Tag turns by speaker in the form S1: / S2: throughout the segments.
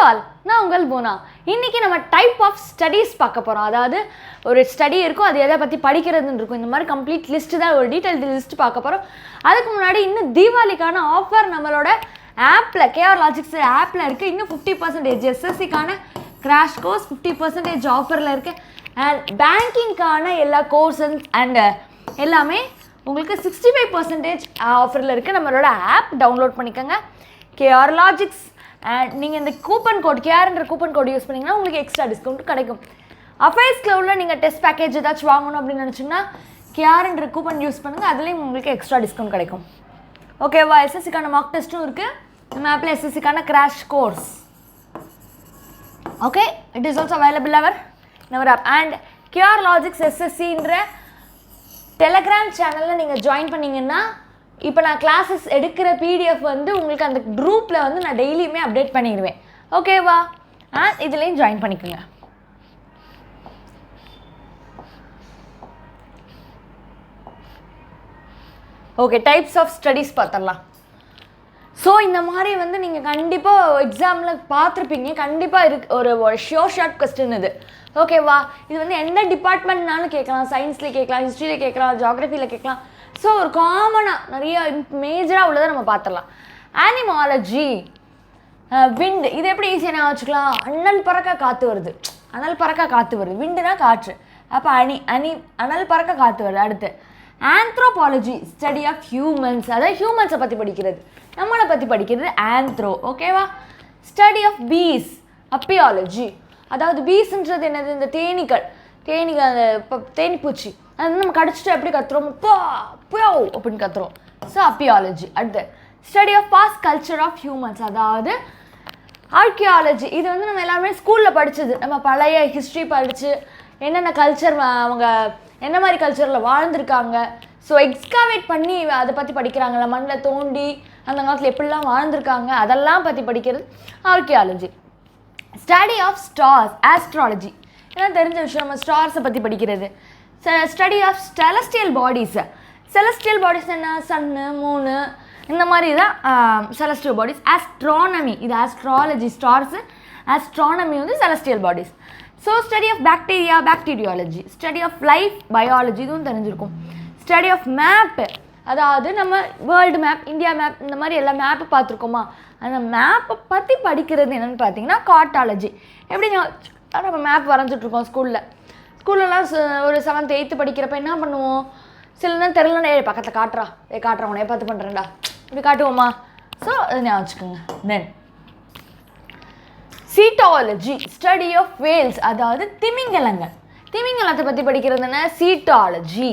S1: All, நான் உங்கள் பூனா. இன்றைக்கி நம்ம டைப் ஆஃப் ஸ்டடீஸ் பார்க்க போகிறோம். அதாவது ஒரு ஸ்டடி இருக்கும், அது எதை பற்றி படிக்கிறதுன்னு இருக்கும். இந்த மாதிரி கம்ப்ளீட் லிஸ்ட்டு தான், ஒரு டீட்டெயில் லிஸ்ட்டு பார்க்க போகிறோம். அதுக்கு முன்னாடி இன்னும் தீபாவளிக்கான ஆஃபர் நம்மளோட ஆப்பில் KNLogics ஆப்பில் இருக்குது. இன்னும் 50% SSCக்கான கிராஷ் கோர்ஸ் 50% ஆஃபரில் இருக்குது. அண்ட் பேங்கிங்க்கான எல்லா கோர்ஸஸ் அண்ட் எல்லாமே உங்களுக்கு 65% ஆஃபரில் இருக்குது. நம்மளோட ஆப் டவுன்லோட் பண்ணிக்கோங்க, KNLogics. அண்ட் நீங்கள் இந்த கூப்பன் கோட் கேர்ன்ற கூப்பன் கோட் யூஸ் பண்ணிங்கன்னா உங்களுக்கு எக்ஸ்ட்ரா டிஸ்கவுண்ட் கிடைக்கும். affairsCloudல நீங்கள் டெஸ்ட் பேக்கேஜ் ஏதாச்சும் வாங்கணும் அப்படின்னு நினச்சிங்கன்னா கேர்ன்ற கூப்பன் யூஸ் பண்ணுங்கள், அதுலேயும் உங்களுக்கு எக்ஸ்ட்ரா டிஸ்கவுண்ட் கிடைக்கும். ஓகேவா? SSCக்கான மார்க் டெஸ்ட்டும் இருக்குது நம்ம ஆப்பில். SSCக்கான crash course okay, it is also available our app. And KNLogics SSCன்ற டெலகிராம் சேனலில் நீங்கள் ஜாயின் பண்ணிங்கன்னா இப்போ நான் கிளாஸஸ் எடுக்கிற PDF வந்து உங்களுக்கு அந்த குரூப்பில் வந்து நான் டெய்லியுமே அப்டேட் பண்ணிடுவேன். ஓகேவா? இதுலேயும் ஜாயின் பண்ணிக்கோங்க. ஓகே, டைப்ஸ் ஆஃப் ஸ்டடீஸ் பார்த்துடலாம். ஸோ இந்த மாதிரி வந்து நீங்கள் கண்டிப்பாக எக்ஸாமில் பார்த்துருப்பீங்க. கண்டிப்பாக ஒரு ஷார்ட் கொஸ்டின் இது. ஓகேவா? இது வந்து எந்த டிபார்ட்மெண்ட்னாலும் கேட்கலாம். சயின்ஸில் கேட்கலாம், ஹிஸ்ட்ரியில் கேட்கலாம், ஜியாகிரஃபியில் கேட்கலாம். ஸோ ஒரு காமனாக நிறைய மேஜராக உள்ளதை நம்ம பார்த்துடலாம். அனிமாலஜி, விண்டு, இது எப்படி ஈஸியாக நான் வச்சுக்கலாம்? அனல் பறக்க காற்று வருது, அனல் பறக்க காற்று வருது, விண்டுனா காற்று. அப்போ அனல் பறக்க காற்று வருது. அடுத்து ஆந்த்ரோபாலஜி, ஸ்டடி ஆஃப் ஹியூமன்ஸ், அதாவது ஹியூமன்ஸை பற்றி படிக்கிறது, நம்மளை பற்றி படிக்கிறது ஆந்த்ரோ. ஓகேவா? ஸ்டடி ஆஃப் பீஸ், அப்பியாலஜி, அதாவது பீஸ்ன்றது என்னது? இந்த தேனீக்கள் அந்த தேனிப்பூச்சி, அது வந்து நம்ம கடிச்சிட்டு எப்படி கத்துறோம்? புயோ அப்படின்னு கத்துறோம். ஸோ அப்பியாலஜி. அடுத்து study of past culture of humans, அதாவது ஆர்கியாலஜி. இது வந்து நம்ம எல்லாருமே ஸ்கூலில் படித்தது. நம்ம பழைய ஹிஸ்ட்ரி படித்து என்னென்ன கல்ச்சர், அவங்க என்ன மாதிரி கல்ச்சரில் வாழ்ந்துருக்காங்க, ஸோ எக்ஸ்காவேட் பண்ணி அதை பற்றி படிக்கிறாங்களா, மண்ணில் தோண்டி அந்த காலத்தில் எப்படிலாம் வாழ்ந்துருக்காங்க, அதெல்லாம் பற்றி படிக்கிறது archaeology. Study of stars, astrology, ஏன்னா தெரிஞ்ச விஷயம், நம்ம ஸ்டார்ஸை பற்றி படிக்கிறது. Study of celestial bodies, celestial bodies என்ன? சன்னு, மூணு, இந்த மாதிரி தான் செலஸ்டியல் பாடிஸ். ஆஸ்ட்ரானமி, இது ஆஸ்ட்ராலஜி, ஸ்டார்ஸு. ஆஸ்ட்ரானமி வந்து celestial bodies. So study of bacteria, bacteriology. Study of life, biology, இதுவும் தெரிஞ்சிருக்கும். ஸ்டடி ஆஃப் மேப்பு, அதாவது நம்ம வேர்ல்டு மேப், இந்தியா மேப், இந்த மாதிரி எல்லா மேப்பு பார்த்துருக்கோமா, அந்த மேப்பை பற்றி படிக்கிறது என்னென்னு பார்த்தீங்கன்னா கார்ட்டாலஜி. எப்படி நம்ம மேப் வரைஞ்சிட்ருக்கோம் ஸ்கூல்லலாம் ஒரு 7th 8th படிக்கிறப்ப என்ன பண்ணுவோம்? சில நேரம் தெரியலன்னா பக்கத்தில் காட்டுறா உனைய பார்த்து பண்ணுறேன்டா, இப்படி காட்டுவோமா? ஸோ அதை ஞாபகம் வச்சுக்கோங்க. தென் சீட்டாலஜி, ஸ்டடி ஆஃப் வேல்ஸ், அதாவது திமிங்கலங்கள். திமிங்கலத்தை பற்றி படிக்கிறது என்ன? சீட்டாலஜி.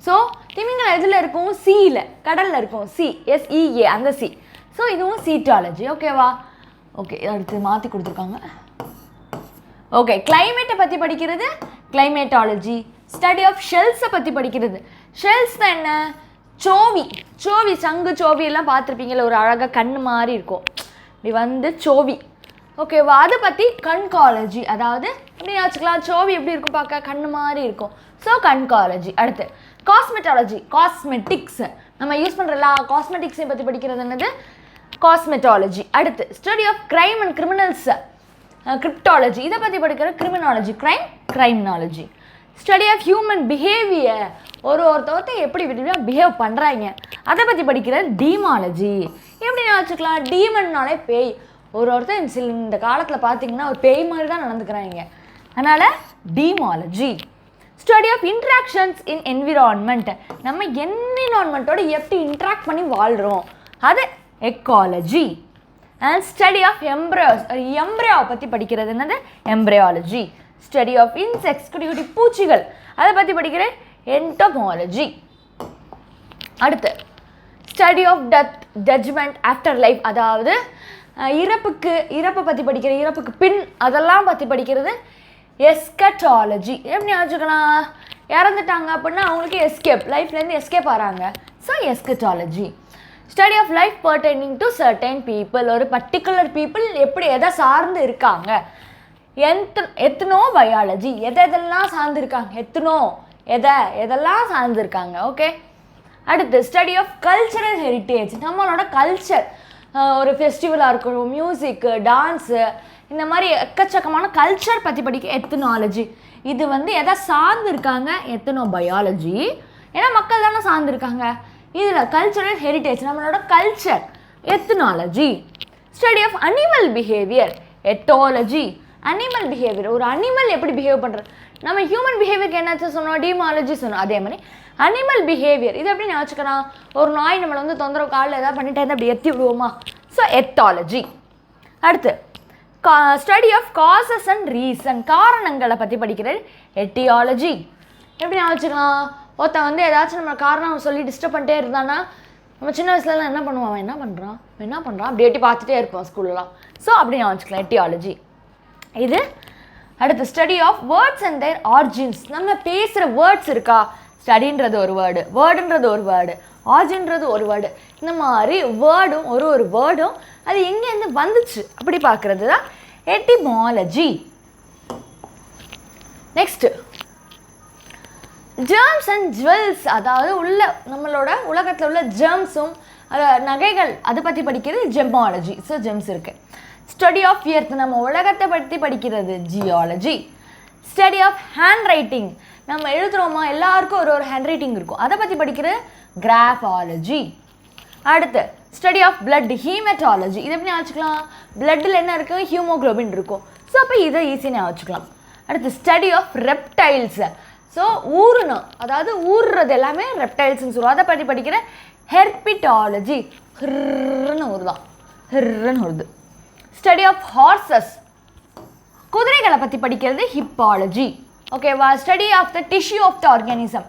S1: ஸோ திமிங்கலம் எதில் இருக்கும்? சீயில், கடலில் இருக்கும். SEA, அந்த சி. ஸோ இதுவும் சீட்டாலஜி. ஓகேவா? ஓகே, அடுத்து மாற்றி கொடுத்துருக்காங்க. ஓகே, கிளைமேட்டை பற்றி படிக்கிறது கிளைமேட்டாலஜி. ஸ்டடி ஆஃப் ஷெல்ஸை பற்றி படிக்கிறது. ஷெல்ஸ் தான் என்ன? சோவி, சங்கு சோவி எல்லாம் பார்த்துருப்பீங்களா, ஒரு அழகாக கண் மாதிரி இருக்கும், இப்படி வந்து சோவி. ஓகேவா? அதை பற்றி கண்காலஜி, அதாவது எப்படி வச்சுக்கலாம், சோவி எப்படி இருக்கும் பார்க்க, கண் மாதிரி இருக்கும். ஸோ கண்காலஜி. அடுத்து காஸ்மெட்டாலஜி, காஸ்மெட்டிக்ஸ், நம்ம யூஸ் பண்ணுற எல்லா காஸ்மெட்டிக்ஸையும் பற்றி படிக்கிறது என்னது? காஸ்மெட்டாலஜி. அடுத்து study of crime and criminals, cryptology, இதை பற்றி படிக்கிற criminology, criminology. Study of human behaviour, ஒருத்தவர்த்த எப்படி பிஹேவ் பண்ணுறாங்க, அதை பற்றி படிக்கிற டீமாலஜி. எப்படி வச்சுக்கலாம்? டீமன்னாலே பேய். ஒருத்தர் இந்த காலத்தில் பார்த்தீங்கன்னா ஒரு பேய் மாதிரி தான் நடந்துக்கிறாங்க, அதனால் டீமாலஜி. Study of interactions in environment, நம்ம என்விரான்மெண்ட்டோட எப்படி இன்ட்ராக்ட் பண்ணி வாழ்கிறோம், அது ecology. And study of embryos, எம்ப்ரையோவை பற்றி படிக்கிறது என்னது? எம்ப்ரையாலஜி. ஸ்டடி ஆஃப் இன்செக்ட்ஸ், குட்டி குட்டி பூச்சிகள், அதை பற்றி படிக்கிற என்டோமாலஜி. அடுத்து study of death, judgement, after life, அதாவது இறப்பை பற்றி படிக்கிற, இறப்புக்கு பின், அதெல்லாம் பற்றி படிக்கிறது எஸ்கட்டாலஜி. எப்படி வச்சுக்கலாம்? இறந்துட்டாங்க அப்படின்னா அவங்களுக்கு எஸ்கேப், லைஃப்லேருந்து எஸ்கேப் ஆகிறாங்க. So eschatology. Study of life pertaining to certain people, ஒரு பர்டிகுலர் பீப்புள் எப்படி எதை சார்ந்து இருக்காங்க. எத்தனோ பயாலஜி, எதெல்லாம் சார்ந்திருக்காங்க, எதெல்லாம் சார்ந்திருக்காங்க. ஓகே, அடுத்து ஸ்டடி ஆஃப் கல்ச்சரல் ஹெரிட்டேஜ், நம்மளோட கல்ச்சர், ஒரு ஃபெஸ்டிவலாக இருக்கணும், மியூசிக்கு, டான்ஸு, இந்த மாதிரி எக்கச்சக்கமான கல்ச்சர் பற்றி படிக்க எத்னாலஜி. இது வந்து எதை சார்ந்து இருக்காங்க? எத்னோபயாலஜி. ஏன்னா மக்கள் தானே சார்ந்துருக்காங்க. இதில் கல்ச்சரல் ஹெரிட்டேஜ், நம்மளோட culture, ethnology. Study of animal behaviour, ethology. Animal behaviour, ஒரு அனிமல் எப்படி பிஹேவ் பண்ணுறது. நம்ம ஹியூமன் பிஹேவியருக்கு என்னாச்சு சொன்னோம்? டீமாலஜி சொன்னோம். அதே மாதிரி அனிமல் பிஹேவியர் இது எப்படி ஞாபகம்? ஒரு நாய் நம்மளை வந்து தொந்தரவு காலில் ஏதாவது பண்ணிட்டே இருந்தால் அப்படி எத்தி விடுவோமா? So ethology. அடுத்து study of causes and reason, காரணங்களை பற்றி படிக்கிறது எட்டியாலஜி. எப்படி ஞாபகம்? ஒருத்தன் வந்து ஏதாச்சும் நம்ம காரணம் சொல்லி டிஸ்டர்ப் பண்ணிட்டே இருந்தானா நம்ம சின்ன வயசுலலாம் என்ன பண்ணுவோம்? அவன் என்ன பண்ணுறான் அப்படி எட்டி பார்த்துட்டே இருப்போம் ஸ்கூல்லலாம். ஸோ அப்படி ஞாபகம் எட்டியாலஜி. இது அடுத்து study of words and their origins. நம்ம பேசுகிற வேர்ட்ஸ் இருக்கா? ஸ்டடின்றது ஒரு வேர்டு, வேர்டுன்றது ஒரு வேர்டு, ஆர்ஜின்றது ஒரு வேர்டு. இந்த மாதிரி வேர்டும் ஒரு வேர்டும் அது எங்கேருந்து வந்துச்சு அப்படி பார்க்குறது தான் etymology. Next germs and jewels, அதாவது நம்மளோட உலகத்தில் உள்ள ஜெர்ம்ஸும் நகைகள் அதை பற்றி படிக்கிறது ஜெம்மாலஜி. ஸோ ஜெம்ஸ் இருக்குது. ஸ்டடி ஆஃப் எர்த், நம்ம உலகத்தை பற்றி படிக்கிறது geology. Study of handwriting, நம்ம எழுதுகிறோமா எல்லாருக்கும் ஒரு ஹேண்ட் ரைட்டிங் இருக்கும், அதை பற்றி படிக்கிறது கிராஃபாலஜி. அடுத்து ஸ்டடி ஆஃப் பிளட், ஹீமட்டாலஜி. இது எப்படி ஞாபகம்? பிளட்டில் என்ன இருக்குது? ஹியூமோக்ளோபின் இருக்கும். ஸோ அப்போ இதை ஈஸியாக ஞாபகம். அடுத்து ஸ்டடி ஆஃப் ரெப்டைல்ஸ். ஸோ ஊறணும், அதாவது ஊறுறது எல்லாமே ரெப்டைல்ஸ்ன்னு சொல்லுவோம், அதை பற்றி படிக்கிற ஹெர்பிட்டாலஜி. ஹிர்ன்னு ஊறுதான், ஹிர்ன்னு ஊறுது. ஸ்டடி ஆஃப் ஹார்சஸ், குதிரைகளை பற்றி படிக்கிறது ஹிப்பாலஜி. ஓகேவா? Study of the tissue of the organism,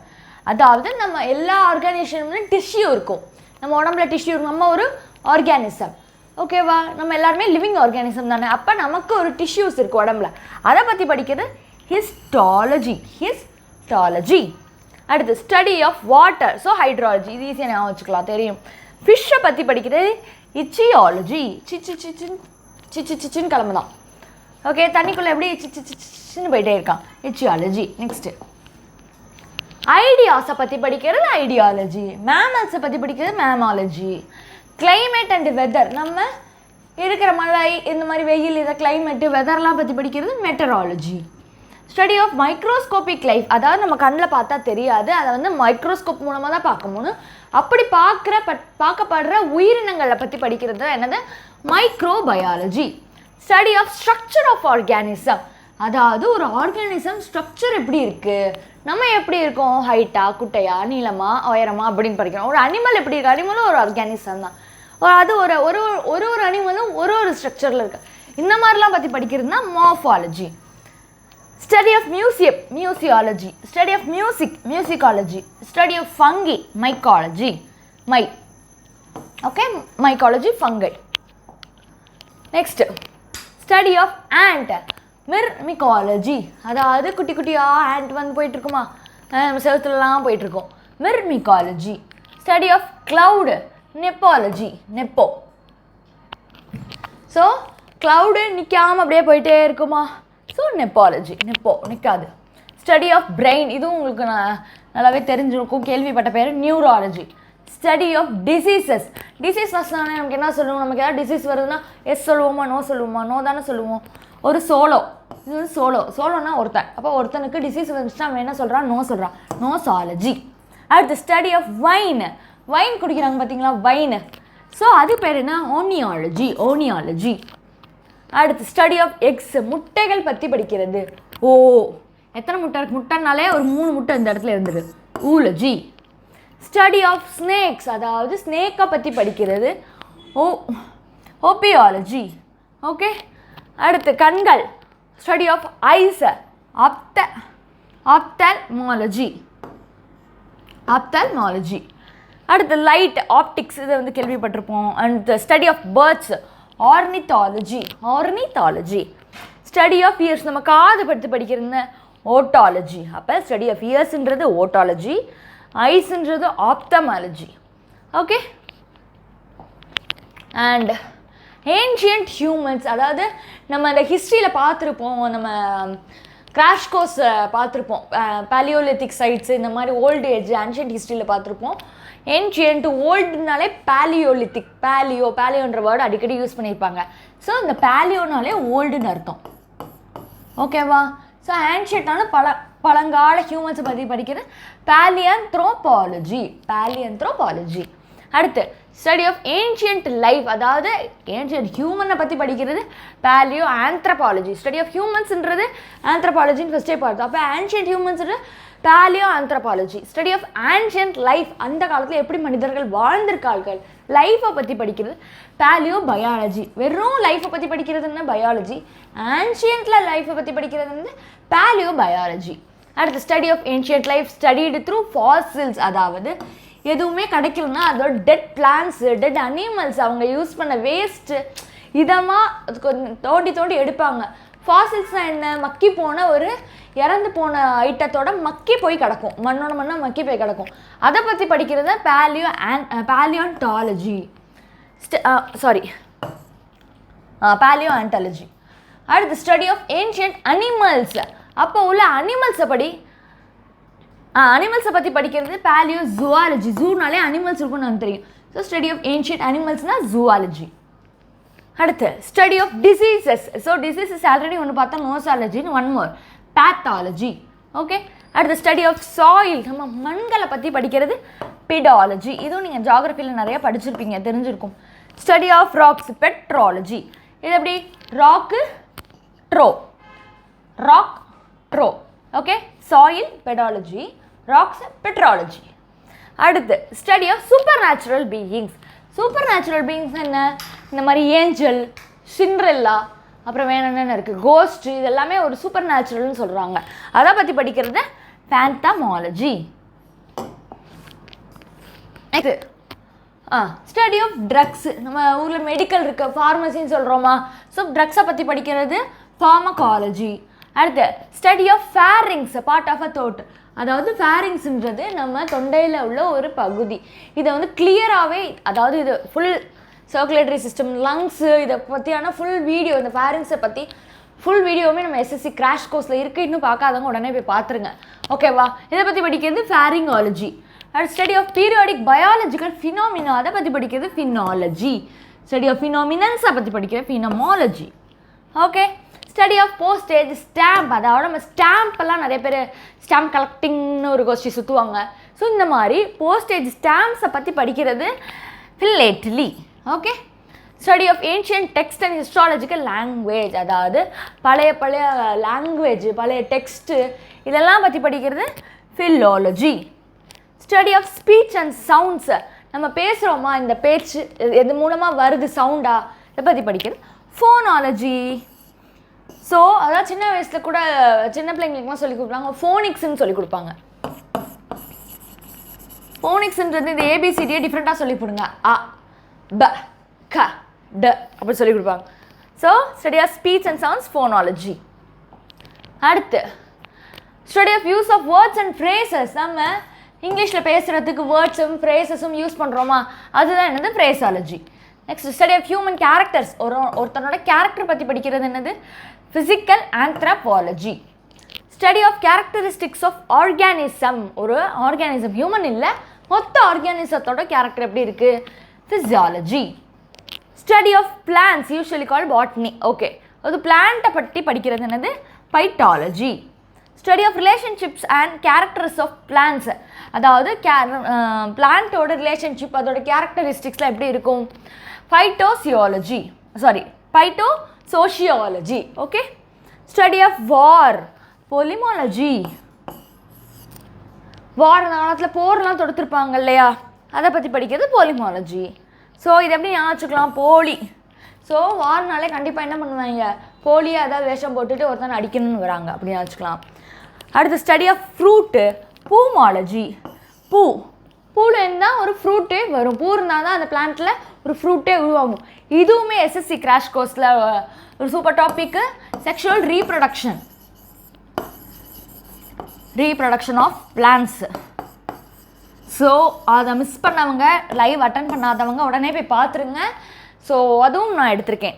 S1: அதாவது நம்ம எல்லா ஆர்கானிசம்லையும் டிஷ்யூ இருக்கும், நம்ம உடம்புல டிஷ்யூ இருக்கும், நம்ம ஒரு ஆர்கானிசம். ஓகேவா? நம்ம எல்லாருமே லிவிங் ஆர்கானிசம் தானே, அப்போ நமக்கு ஒரு டிஷ்யூஸ் இருக்குது உடம்புல, அதை பற்றி படிக்கிறது ஹிஸ்டாலஜி. ஹிஸ்டாலஜி. அடுத்து study of water, so hydrology. இது ஈஸியாக ஞாபகம் வச்சுக்கலாம், தெரியும். ஃபிஷ்ஷை பற்றி படிக்கிறது இச்சியாலஜி. சிச்சின்னு கிளம்பு தான். ஓகே, தண்ணிக்குள்ளே எப்படி சின்னு போயிட்டே இருக்கான், இச்சியாலஜி. நெக்ஸ்ட்டு ஐடியாஸை பற்றி படிக்கிறது ஐடியாலஜி. மேமல்ஸை பற்றி படிக்கிறது மேமாலஜி. கிளைமேட் அண்ட் வெதர், நம்ம இருக்கிற மழை இந்த மாதிரி வெயில் இதை கிளைமேட்டு வெதர்லாம் பற்றி படிக்கிறது மெட்டராலஜி. ஸ்டடி ஆஃப் மைக்ரோஸ்கோபிக் லைஃப், அதாவது நம்ம கண்ணில் பார்த்தா தெரியாது, அதை வந்து மைக்ரோஸ்கோப் மூலமாக தான் பார்க்க முடியும். அப்படி பார்க்கப்படுற உயிரினங்களை பற்றி படிக்கிறது என்னது? Microbiology. Study of structure of organism, அதாவது ஒரு ஆர்கானிசம் ஸ்ட்ரக்சர் எப்படி இருக்குது, நம்ம எப்படி இருக்கோம், ஹைட்டா குட்டையா நீளமா உயரமா அப்படின்னு படிக்கிறோம். ஒரு அனிமல் எப்படி இருக்குது, அனிமலும் ஒரு ஆர்கானிசம் தான், அது ஒரு அனிமலும் ஒரு ஸ்ட்ரக்சரில் இருக்குது. இந்த மாதிரிலாம் பற்றி படிக்கிறது தான் morphology. Study of museology. Study of musicology. Study of fungi, mycology. Okay, mycology, fungi. Next study of ant, myrmecology, அதாவது குட்டி குட்டியாக ஆண்ட் வந்து போயிட்டுருக்குமா, செவத்துலலாம் போயிட்டுருக்கோம், myrmecology. Study of cloud, nephology, nepho. So cloud நிற்காமல் அப்படியே போயிட்டே இருக்குமா, ஸோ நெப்பாலஜி, நெப்போ நிற்காது. ஸ்டடி ஆஃப் பிரெயின், இதுவும் உங்களுக்கு நல்லாவே தெரிஞ்சிருக்கும், கேள்விப்பட்ட பேர் neurology. Study of diseases, disease ஃபஸ்ட்னாலே நமக்கு என்ன சொல்லுவோம், நமக்கு ஏதாவது டிசீஸ் வருதுன்னா எஸ் சொல்லுவோமா நோ சொல்லுவோமா? நோ தானே சொல்லுவோம். ஒரு இது வந்து சோலோனா ஒருத்தன், அப்போ ஒருத்தனுக்கு டிசீஸ் வந்துச்சுன்னா அவன் என்ன சொல்கிறான்? நோ சொல்கிறான், நோசாலஜி. அடுத்து ஸ்டடி ஆஃப் வைன் குடிக்கிறாங்க பார்த்தீங்களா, வைன். ஸோ அது பேர் என்ன? ஓனியாலஜி. அடுத்து ஸ்டடி ஆஃப் எக்ஸ், முட்டைகள் பற்றி படிக்கிறது. எத்தனை முட்டை இருக்குது? முட்டைனாலே ஒரு 3 முட்டை இந்த இடத்துல இருந்தது, ஊலஜி. ஸ்டடி ஆஃப் ஸ்னேக்ஸ், அதாவது ஸ்னேக்கை பற்றி படிக்கிறது ஓபியாலஜி. ஓகே, அடுத்து கண்கள், ஸ்டடி ஆஃப் ஐஸ், ஆப்தல்மாலஜி. அடுத்து லைட், ஆப்டிக்ஸ், இதை வந்து கேள்விப்பட்டிருப்போம். And study of birds, ornithology. Study of ears, நம்ம காது பற்றி படிக்கிறது ஓட்டாலஜி. அப்போ ஸ்டடி ஆஃப் இயர்ஸ்ன்றது ஓட்டாலஜி, ஐஸ்ன்றது ophthalmology. Okay, and ancient humans, அதாவது நம்ம அந்த ஹிஸ்ட்ரியில் பார்த்துருப்போம், நம்ம கிராஷ் கோர்ஸ் பார்த்துருப்போம், பேலியோலித்திக் சைட்ஸு இந்த மாதிரி ஓல்டு ஏஜ் ஆன்ஷியன்ட் ஹிஸ்ட்ரியில் பார்த்துருப்போம். ஏன்ஷியன்ட் ஓல்டுனாலே பேலியோலித்திக், பேலியோன்ற வேர்டு அடிக்கடி யூஸ் பண்ணியிருப்பாங்க. ஸோ இந்த பேலியோனாலே ஓல்டுன்னு அர்த்தம். ஓகேவா? ஸோ ஆன்ஷியன்டான பழங்கால ஹியூமன்ஸை பற்றி படிக்கிறது பேலியன்த்ரோபாலஜி. அடுத்து ஸ்டடி ஆஃப் ஏன்ஷியன்ட் லைஃப், அதாவது ஏன்ஷியன்ட் ஹியூமனை பற்றி படிக்கிறது பேலியோ ஆந்த்ரோபாலஜி. ஸ்டடி ஆஃப் ஹியூமன்ஸ்ன்றது ஆந்த்ரோபாலஜின்னு ஃபஸ்ட்டே பார்த்தோம். அப்போ ஆன்ஷியன்ட் ஹியூமன்ஸ்ன்றது palaeo anthropology. Study of ancient life, அந்த காலத்தில் எப்படி மனிதர்கள் வாழ்ந்திருக்கார்கள், லைஃப்பை பற்றி படிக்கிறது பேலியோ பயாலஜி. வெறும் லைஃப்பை பற்றி படிக்கிறதுன்னு பயாலஜி, ஆன்ஷியன்ட்டில் லைஃப்பை பற்றி படிக்கிறது பேலியோ பயாலஜி. அடுத்து study of ancient life studied through fossils, அதாவது எதுவுமே கிடைக்கலன்னா அதோட டெட் பிளான்ட்ஸு, டெட் அனிமல்ஸ், அவங்க யூஸ் பண்ண வேஸ்ட்டு இதமாக தோண்டி எடுப்பாங்க. ஃபாசில்ஸ்னால் என்ன? மக்கி போன ஒரு இறந்து போன ஐட்டத்தோட மக்கி போய் கிடக்கும், மண்ணோட மண்ணாக மக்கி போய் கிடக்கும். அதை பற்றி படிக்கிறது பேலியோன்டாலஜி. பேலியோஆன்டாலஜி. அடுத்து ஸ்டடி ஆஃப் ஏன்ஷியன்ட் அனிமல்ஸ், அப்போ உள்ள அனிமல்ஸை பற்றி படிக்கிறது பேலியோ ஜூவாலஜி. ஜூனாலே அனிமல்ஸ் இருக்கும்னு நமக்கு தெரியும். ஸோ ஸ்டடி ஆஃப் ஏன்ஷியன்ட் அனிமல்ஸ்னால் ஜூவாலஜி. அடுத்து study of diseases. So diseases already ஒன்று பார்த்தா நோசாலஜின்னு, ஒன் மோர் பேத்தாலஜி. ஓகே. அடுத்து ஸ்டடி ஆஃப் சாயில், நம்ம மண்களை பற்றி படிக்கிறது பெடாலஜி. இதுவும் நீங்கள் ஜாகிரஃபியில் நிறைய படிச்சிருப்பீங்க, தெரிஞ்சிருக்கும். Study of rocks petrology. இது எப்படி? ராக் ட்ரோ. Okay. Soil pedology, rocks petrology. அடுத்து study of super natural beings. Super natural beings என்ன? இந்த மாதிரி ஏஞ்சல், சிண்ட்ரெல்லா, அப்புறம் வேறு என்னென்ன இருக்குது, கோஸ்ட்டு, இதெல்லாமே ஒரு சூப்பர் நேச்சுரல்னு சொல்கிறாங்க. அதை பற்றி படிக்கிறது phantomology. Next study of drugs. நம்ம ஊரில் மெடிக்கல் இருக்குது, ஃபார்மசின்னு சொல்கிறோமா? ஸோ ட்ரக்ஸை பற்றி படிக்கிறது ஃபார்மகாலஜி. அடுத்து study of pharynx, part of a தோட். அதாவது ஃபேரிங்ஸ்ன்றது நம்ம தொண்டையில் உள்ள ஒரு பகுதி. இதை வந்து கிளியராகவே, அதாவது இது ஃபுல் சர்க்குலேட்டரி சிஸ்டம், லங்ஸு, இதை பற்றியான ஃபுல் வீடியோ, இந்த ஃபேரிங்ஸை பற்றி ஃபுல் வீடியோவுமே நம்ம எஸ்எஸ்சி கிராஷ் கோர்ஸில் இருக்குது. இன்னும் பார்க்காதவங்க உடனே போய் பார்த்துருங்க. ஓகேவா? இதை பற்றி படிக்கிறது ஃபேரிங்காலஜி. அடுத்து study of periodic biological phenomena, அதை பற்றி படிக்கிறது ஃபினாலஜி. ஸ்டடி ஆஃப் ஃபினாமினன்ஸை பற்றி படிக்கிறது phenomenology. Okay. Study of postage stamp, அதாவது நம்ம ஸ்டாம்ப்பெல்லாம் நிறைய பேர் ஸ்டாம்ப் கலெக்டிங்னு ஒரு கோஷ்டி சுற்றுவாங்க. ஸோ இந்த மாதிரி போஸ்டேஜ் ஸ்டாம்ப்ஸை பற்றி படிக்கிறது philately. Okay. Study of ancient text and histological language, அதாவது பழைய லாங்குவேஜ், பழைய டெக்ஸ்ட்டு, இதெல்லாம் பற்றி படிக்கிறது philology. Study of speech and sounds, நம்ம பேசுகிறோமா, இந்த பேச்சு எது மூலமாக வருது சவுண்டா, இதை பற்றி படிக்கிறது ஃபோனாலஜி. ஸோ அதான் சின்ன வயசில் கூட சின்ன பிள்ளைங்களுக்குலாம் சொல்லிக் கொடுப்பாங்க, ஃபோனிக்ஸ்ன்னு சொல்லிக் கொடுப்பாங்க. ஃபோனிக்ஸ்ன்றது இந்த ஏபிசிடியை டிஃப்ரெண்ட்டாக சொல்லி கொடுங்க. அ ப க ட அப்படி சொல்லிக் கொடுப்பாங்க. So study of speech and sounds phonology. அடுத்து study of use of words and phrases. நம்ம இங்கிலீஷில் பேசுகிறதுக்கு வேர்ட்ஸும் ஃப்ரேசஸும் யூஸ் பண்ணுறோமா, அதுதான் என்னது phraseology. Next study of human characters. ஒருத்தனோட கேரக்டர் பற்றி படிக்கிறது என்னது physical anthropology. Study of characteristics of organism. ஒரு ஆர்கானிசம், ஹியூமன் இல்லை, மொத்த ஆர்கானிசத்தோட கேரக்டர் எப்படி இருக்குது, physiology. Study of plants usually call botany. Okay. அது பிளான்ட்டை பற்றி படிக்கிறது என்னது phytology. Study of relationships and characters of plants, அதாவது பிளான்ட்டோட ரிலேஷன்ஷிப், அதோட கேரக்டரிஸ்டிக்ஸ்லாம் எப்படி இருக்கும், phytosociology. Okay. Study of war, polemology. War அந்த காலத்தில் போர்லாம் தொடுத்துருப்பாங்க இல்லையா, அதை பற்றி படிக்கிறது பொலிமாலஜி. ஸோ இது எப்படி ஞாபகம், போலி. ஸோ வார்னாலே கண்டிப்பாக என்ன பண்ணுவாங்க, போலியாக ஏதாவது வேஷம் போட்டுட்டு ஒருத்தனை அடிக்கணும்னு வராங்க, அப்படி ஞாபகம். அடுத்து ஸ்டடி ஆஃப் ஃப்ரூட்டு, பூமாலஜி. பூவில் இருந்தால் ஒரு ஃப்ரூட்டே வரும், பூ இருந்தால் தான் அந்த பிளான்ட்டில் ஒரு ஃப்ரூட்டே உருவாகும். இதுவுமே எஸ்எஸ்சி கிராஷ் கோர்ஸில் ஒரு super topic, sexual reproduction of plants. So அதை மிஸ் பண்ணவங்க, லைவ் அட்டன் பண்ணாதவங்க உடனே போய் பார்த்துருங்க. ஸோ அதுவும் நான் எடுத்திருக்கேன்.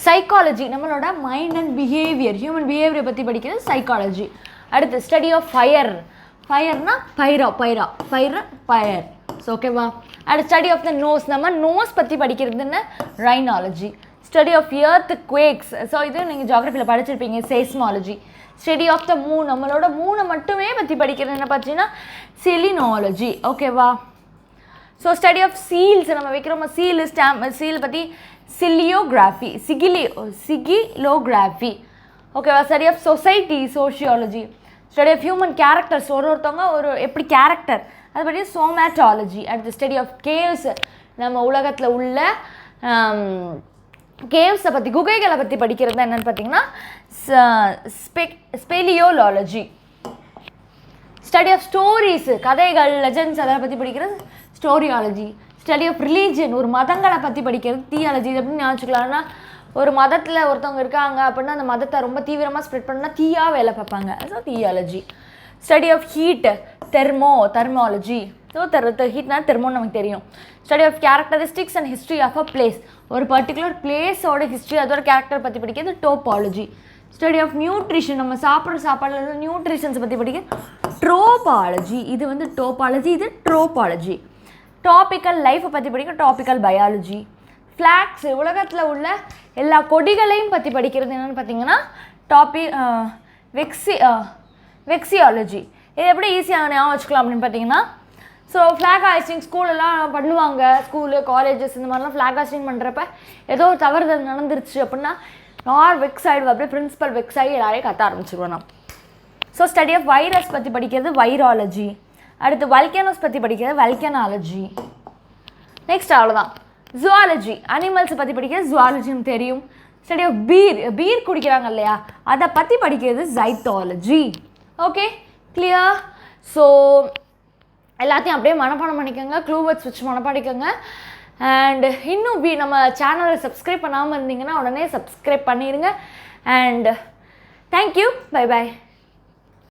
S1: சைக்காலஜி, நம்மளோட மைண்ட் அண்ட் பிஹேவியர், ஹியூமன் பிஹேவியரை பற்றி படிக்கிறது சைக்காலஜி. அடுத்து ஸ்டடி ஆஃப் ஃபயர்னா ஃபயர். ஸோ ஓகேவா. அடுத்து ஸ்டடி ஆஃப் த நோஸ், நம்ம நோஸ் பற்றி படிக்கிறதுன்னு rhinology. Study of earthquakes, so இது நீங்கள் ஜியாகிரஃபியில் படிச்சிருப்பீங்க, seismology. Study of the moon, நம்மளோட மூனை மட்டுமே பற்றி படிக்கிறது என்ன பார்த்தீங்கன்னா செலினாலஜி. ஓகேவா. ஸோ ஸ்டடி ஆஃப் சீல்ஸ், நம்ம வைக்கிறோம் சீல் பற்றி சிகிலோகிராஃபி. ஓகேவா. Study of society, sociology. Study of human characters, ஒருத்தவங்க எப்படி கேரக்டர், அது பற்றி சோமேட்டாலஜி. அடுத்து ஸ்டடி ஆஃப் கேவ்ஸ், நம்ம உலகத்தில் உள்ள கேவ்ஸை பற்றி, குகைகளை பற்றி படிக்கிறது என்னென்னு பார்த்தீங்கன்னா ஸ்பெலியோலாலஜி. ஸ்டடி ஆஃப் ஸ்டோரிஸ், கதைகள், லெஜெண்ட்ஸ், அதை பற்றி படிக்கிறது ஸ்டோரியாலஜி. ஸ்டடி ஆஃப் ரிலீஜன், ஒரு மதங்களை பற்றி படிக்கிறது தியாலஜி. இது எப்படி ஞாபகிக்கலாம்னா, ஒரு மதத்தில் ஒருத்தவங்க இருக்காங்க அப்படின்னா அந்த மதத்தை ரொம்ப தீவிரமாக ஸ்ப்ரெட் பண்ணால் தீயா வேலை பார்ப்பாங்க, so theology. Study of heat, thermology. So ஹீட்னா தெர்மோன்னு நமக்கு தெரியும். Study of characteristics and history of a place, ஒரு பர்டிகுலர் பிளேஸோட ஹிஸ்ட்ரி, அதோட கேரக்டர் பற்றி படிக்கிறது டோபாலஜி. ஸ்டடி ஆஃப் நியூட்ரிஷன், நம்ம சாப்பிட்ற சாப்பாடுல நியூட்ரிஷன்ஸை பற்றி படிக்க ட்ரோபாலஜி. இது வந்து டோபாலஜி, இது ட்ரோபாலஜி. டாபிக்கல் லைஃப்பை பற்றி படிக்க டாபிக்கல் பயாலஜி. ஃப்ளாக்ஸ், உலகத்தில் உள்ள எல்லா கொடிகளையும் பற்றி படிக்கிறது என்னென்னு பார்த்தீங்கன்னா வெக்ஸியாலஜி. இது எப்படி ஈஸியாக ஞாபகம் வச்சுக்கலாம் அப்படின்னு பார்த்தீங்கன்னா, ஸோ ஃப்ளாக் ஹாய்ஸ்டிங் ஸ்கூலெல்லாம் பண்ணுவாங்க, ஸ்கூலு காலேஜஸ் இந்த மாதிரிலாம் ஃப்ளாக் ஹாய்ஸ்டிங் பண்ணுறப்ப ஏதோ ஒரு தவறுதல் நடந்துருச்சு அப்படின்னா வெக்ஸ் ஆகிடுவோம், அப்படியே பிரின்சிபல் வெக்ஸ் ஆகி எல்லாரையும் கத்த ஆரம்பிச்சிருவோம் நான். ஸோ ஸ்டடி ஆஃப் வைரஸ் பற்றி படிக்கிறது வைராலஜி. அடுத்து வல்கேனோஸ் பற்றி படிக்கிறது வல்கனாலஜி. நெக்ஸ்ட் அவ்வளோதான். ஜுவாலஜி, அனிமல்ஸை பற்றி படிக்கிறது ஜுவாலஜின்னு தெரியும். ஸ்டடி ஆஃப் பீர் குடிக்கிறாங்க இல்லையா, அதை பற்றி படிக்கிறது ஜைத்தாலஜி. Okay, clear. ஸோ எல்லாத்தையும் அப்படியே மனப்பாடம் பண்ணிக்கோங்க, க்ளூ வேர்ட்ஸ் வச்சு மனப்பாடிக்கோங்க. அண்ட் இன்னும் நம்ம சேனலை சப்ஸ்கிரைப் பண்ணாமல் இருந்தீங்கன்னா உடனே சப்ஸ்கிரைப் பண்ணிடுங்க. And thank you, bye bye.